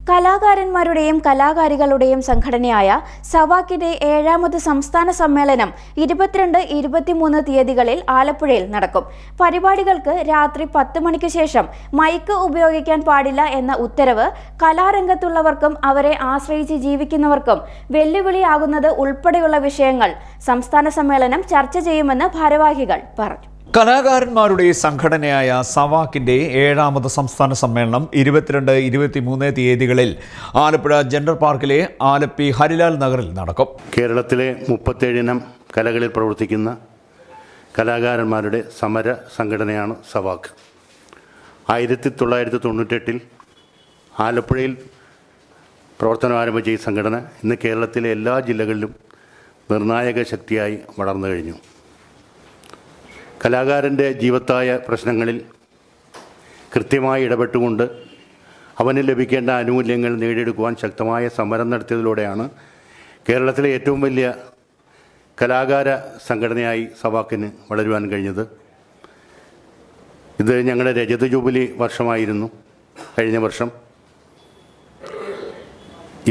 കലാകാരന്മാരുടെയും കലാകാരികളുടെയും സംഘടനയായ സവാക്കിന്റെ 7ാമത് സംസ്ഥാന സമ്മേളനം 22-23 തീയതികളിൽ ആലപ്പുഴയിൽ നടക്കും. പരിപാടികൾക്ക് രാത്രി 10 മണിക്ക് ശേഷം മൈക്ക് ഉപയോഗിക്കാൻ പാടില്ല എന്ന ഉത്തരവ് കലാരംഗത്തുള്ളവർക്കും അവരെ ആശ്രയിച്ച് ജീവിക്കുന്നവർക്കും വെല്ലുവിളിയാകുന്നത് ഉൾപ്പെടെയുള്ള വിഷയങ്ങൾ സംസ്ഥാന സമ്മേളനം ചർച്ച ചെയ്യുമെന്ന് ഭാരവാഹികൾ പറഞ്ഞു. കലാകാരന്മാരുടെ സംഘടനയായ സവാക്കിന്റെ 7ാമത് സംസ്ഥാന സമ്മേളനം 22-23 തീയതികളിൽ ആലപ്പുഴ ജനറൽ പാർക്കിലെ ആലപ്പി ഹരിലാൽ നഗറിൽ നടക്കും. കേരളത്തിലെ 37 ഇനം കലകളിൽ പ്രവർത്തിക്കുന്ന കലാകാരന്മാരുടെ സമര സംഘടനയാണ് സവാക്ക്. 1998 ആലപ്പുഴയിൽ പ്രവർത്തനം ആരംഭിച്ച ഈ സംഘടന ഇന്ന് കേരളത്തിലെ എല്ലാ ജില്ലകളിലും നിർണായക ശക്തിയായി വളർന്നു കഴിഞ്ഞു. കലാകാരൻ്റെ ജീവത്തായ പ്രശ്നങ്ങളിൽ കൃത്യമായി ഇടപെട്ടുകൊണ്ട് അവന് ലഭിക്കേണ്ട ആനുകൂല്യങ്ങൾ നേടിയെടുക്കുവാൻ ശക്തമായ സമരം നടത്തിയതിലൂടെയാണ് കേരളത്തിലെ ഏറ്റവും വലിയ കലാകാര സംഘടനയായി സവാക്കിന് വളരുവാൻ കഴിഞ്ഞത്. ഇത് ഞങ്ങളുടെ രജത ജൂബിലി വർഷമായിരുന്നു. കഴിഞ്ഞ വർഷം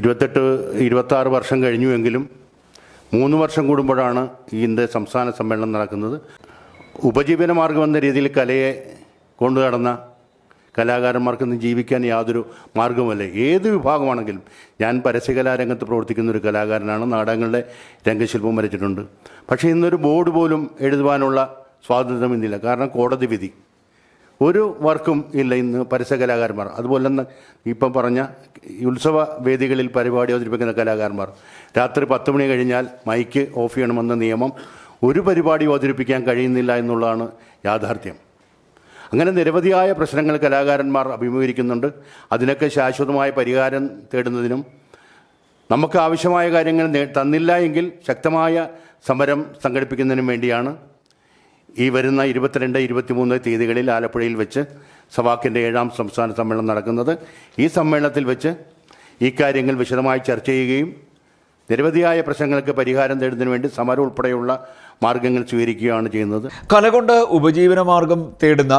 26 വർഷം കഴിഞ്ഞുവെങ്കിലും 3 വർഷം കൂടുമ്പോഴാണ് ഇതിൻ്റെ സംസ്ഥാന സമ്മേളനം നടക്കുന്നത്. ഉപജീവന മാർഗം എന്ന രീതിയിൽ കലയെ കൊണ്ടു നടന്ന കലാകാരന്മാർക്കൊന്നും ജീവിക്കാൻ യാതൊരു മാർഗവുമല്ല. ഏത് വിഭാഗമാണെങ്കിലും, ഞാൻ പരസ്യകലാരംഗത്ത് പ്രവർത്തിക്കുന്ന ഒരു കലാകാരനാണ്. നാടകങ്ങളുടെ രംഗശില്പം വരച്ചിട്ടുണ്ട്. പക്ഷേ ഇന്നൊരു ബോർഡ് പോലും എഴുതുവാനുള്ള സ്വാതന്ത്ര്യം ഇന്നില്ല. കാരണം കോടതി വിധി. ഒരു വർക്കും ഇല്ല ഇന്ന് പരസ്യകലാകാരന്മാർ. അതുപോലെ തന്നെ ഇപ്പം പറഞ്ഞ ഉത്സവ വേദികളിൽ പരിപാടി അവതരിപ്പിക്കുന്ന കലാകാരന്മാർ രാത്രി 10 മണി കഴിഞ്ഞാൽ മൈക്ക് ഓഫ് ചെയ്യണമെന്ന നിയമം ഒരു പരിപാടി അവതരിപ്പിക്കാൻ കഴിയുന്നില്ല എന്നുള്ളതാണ് യാഥാർത്ഥ്യം. അങ്ങനെ നിരവധിയായ പ്രശ്നങ്ങൾ കലാകാരന്മാർ അഭിമുഖീകരിക്കുന്നുണ്ട്. അതിനൊക്കെ ശാശ്വതമായ പരിഹാരം തേടുന്നതിനും നമുക്ക് ആവശ്യമായ കാര്യങ്ങൾ തന്നില്ല എങ്കിൽ ശക്തമായ സമരം സംഘടിപ്പിക്കുന്നതിനും വേണ്ടിയാണ് ഈ വരുന്ന 22-23 തീയതികളിൽ ആലപ്പുഴയിൽ വെച്ച് സവാക്കിൻ്റെ 7ാം സംസ്ഥാന സമ്മേളനം നടക്കുന്നത്. ഈ സമ്മേളനത്തിൽ വെച്ച് ഈ കാര്യങ്ങൾ വിശദമായി ചർച്ച ചെയ്യുകയും നിരവധിയായ പ്രശ്നങ്ങൾക്ക് പരിഹാരം തേടുന്നതിന് വേണ്ടി സമരം ഉൾപ്പെടെയുള്ള മാർഗങ്ങൾ സ്വീകരിക്കുകയാണ് ചെയ്യുന്നത്. കലകൊണ്ട് ഉപജീവന മാർഗം തേടുന്ന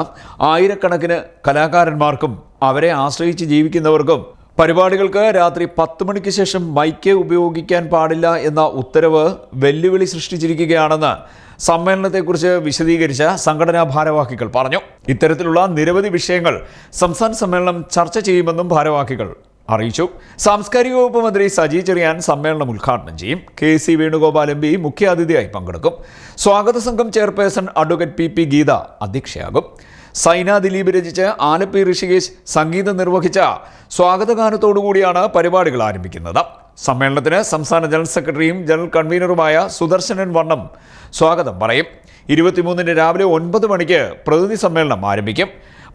ആയിരക്കണക്കിന് കലാകാരന്മാർക്കും അവരെ ആശ്രയിച്ച് ജീവിക്കുന്നവർക്കും പരിപാടികൾക്ക് രാത്രി 10 മണിക്ക് ശേഷം മൈക്ക് ഉപയോഗിക്കാൻ പാടില്ല എന്ന ഉത്തരവ് വെല്ലുവിളി സൃഷ്ടിച്ചിരിക്കുകയാണെന്ന് സമ്മേളനത്തെക്കുറിച്ച് വിശദീകരിച്ച സംഘടനാ ഭാരവാഹികൾ പറഞ്ഞു. ഇത്തരത്തിലുള്ള നിരവധി വിഷയങ്ങൾ സംസ്ഥാന സമ്മേളനം ചർച്ച ചെയ്യുമെന്നും ഭാരവാഹികൾ അറിയിച്ചു. സാംസ്കാരിക വകുപ്പ് മന്ത്രി സജി ചെറിയാൻ സമ്മേളനം ഉദ്ഘാടനം ചെയ്യും. KC വേണുഗോപാൽ MP മുഖ്യാതിഥിയായി പങ്കെടുക്കും. സ്വാഗത സംഘം ചെയർപേഴ്സൺ അഡ്വക്കേറ്റ് PP ഗീത അധ്യക്ഷയാകും. സൈന ദിലീപ് രചിച്ച് ആലപ്പി ഋഷികേശ് സംഗീതം നിർവഹിച്ച സ്വാഗതഗാനത്തോടുകൂടിയാണ് പരിപാടികൾ ആരംഭിക്കുന്നത്. സമ്മേളനത്തിന് സംസ്ഥാന ജനറൽ സെക്രട്ടറിയും ജനറൽ കൺവീനറുമായ സുദർശനൻ വണ്ണം സ്വാഗതം പറയും. 23 രാവിലെ 9 മണിക്ക് പ്രതിനിധി സമ്മേളനം ആരംഭിക്കും.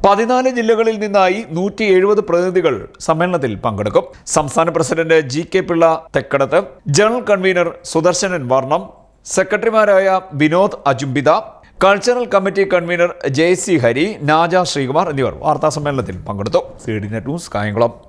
14 ജില്ലകളിൽ നിന്നായി 170 പ്രതിനിധികൾ സമ്മേളനത്തിൽ പങ്കെടുക്കും. സംസ്ഥാന president GK Pillai Thekkadath, general convener Sudarsanan Varnam, സെക്രട്ടറിമാരായ Vinod Ajumbitha, cultural committee convener JC Hari, Naja Sreekumar എന്നിവർ വാർത്താ സമ്മേളനത്തിൽ പങ്കെടുത്തു. CDNet news Kayamkulam.